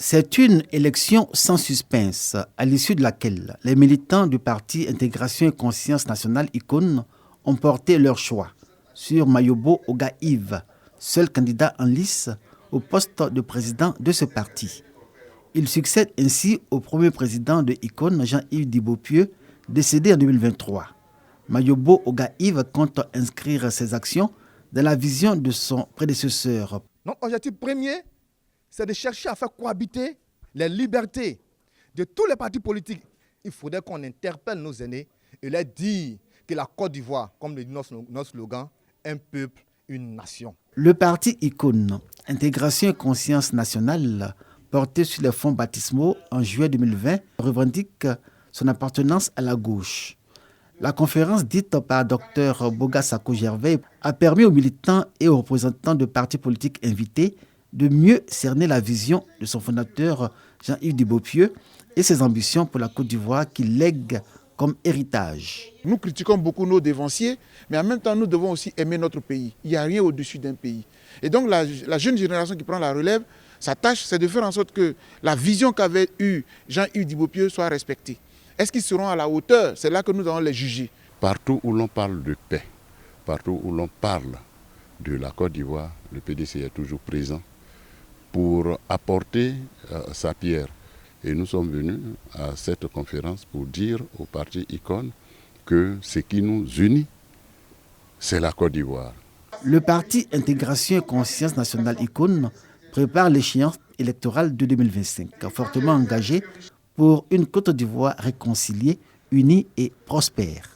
C'est une élection sans suspense, à l'issue de laquelle les militants du parti Intégration et Conscience Nationale ICON ont porté leur choix sur Mayobo Oga-Yves, seul candidat en lice au poste de président de ce parti. Il succède ainsi au premier président de ICON, Jean-Yves Dibopieux, décédé en 2023. Mayobo Oga-Yves compte inscrire ses actions dans la vision de son prédécesseur. Donc, l'objectif premier, c'est de chercher à faire cohabiter les libertés de tous les partis politiques. Il faudrait qu'on interpelle nos aînés et leur dire que la Côte d'Ivoire, comme le dit notre slogan, un peuple, une nation. Le parti ICON, Intégration et Conscience Nationale, porté sur les fonds baptismaux en juillet 2020, revendique son appartenance à la gauche. La conférence dite par Dr Boga Sako-Gervais a permis aux militants et aux représentants de partis politiques invités de mieux cerner la vision de son fondateur Jean-Yves Dibopieux et ses ambitions pour la Côte d'Ivoire qu'il lègue comme héritage. Nous critiquons beaucoup nos dévanciers, mais en même temps, nous devons aussi aimer notre pays. Il n'y a rien au-dessus d'un pays. Et donc, la jeune génération qui prend la relève, sa tâche, c'est de faire en sorte que la vision qu'avait eue Jean-Yves Dibopieux soit respectée. Est-ce qu'ils seront à la hauteur? C'est là que nous allons les juger. Partout où l'on parle de paix, partout où l'on parle de la Côte d'Ivoire, le PDC est toujours présent pour apporter sa pierre. Et nous sommes venus à cette conférence pour dire au parti ICON que ce qui nous unit, c'est la Côte d'Ivoire. Le parti Intégration et Conscience Nationale ICON prépare l'échéance électorale de 2025, fortement engagé pour une Côte d'Ivoire réconciliée, unie et prospère.